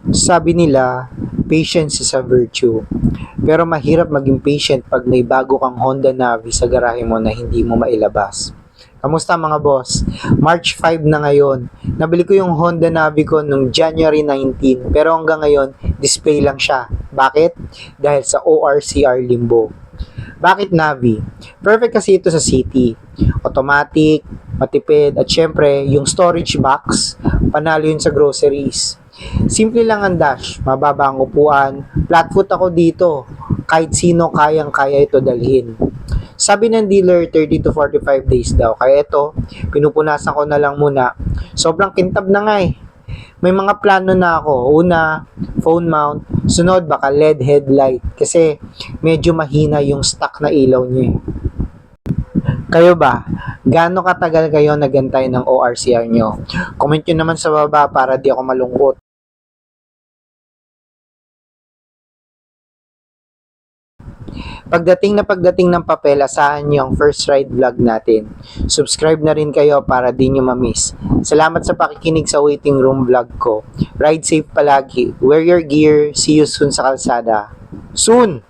Sabi nila, patience is a virtue. Pero mahirap maging patient pag may bago kang Honda Navi sa garahe mo na hindi mo mailabas. Kamusta mga boss? March 5 na ngayon. Nabili ko yung Honda Navi ko nung January 19 pero hanggang ngayon display lang siya. Bakit? Dahil sa ORCR limbo. Bakit Navi? Perfect kasi ito sa city. Automatic, matipid, at syempre, yung storage box, panalo yun sa groceries. Simple lang ang dash, mababa ang upuan, flat foot ako dito. Kahit sino kayang-kaya ito dalhin. Sabi ng dealer, 30 to 45 days daw. Kaya ito, pinupunasan ko na lang muna. Sobrang kintab na nga eh. May mga plano na ako. Una, phone mount. Sunod, baka LED headlight. Kasi medyo mahina yung stock na ilaw niya eh. Kayo ba? Gaano katagal kayo nagantay ng ORCR nyo? Comment nyo naman sa baba para di ako malungkot. Pagdating ng papel, asahan nyo ang first ride vlog natin. Subscribe na rin kayo para di nyo ma-miss. Salamat sa pakikinig sa waiting room vlog ko. Ride safe palagi. Wear your gear. See you soon sa kalsada. Soon!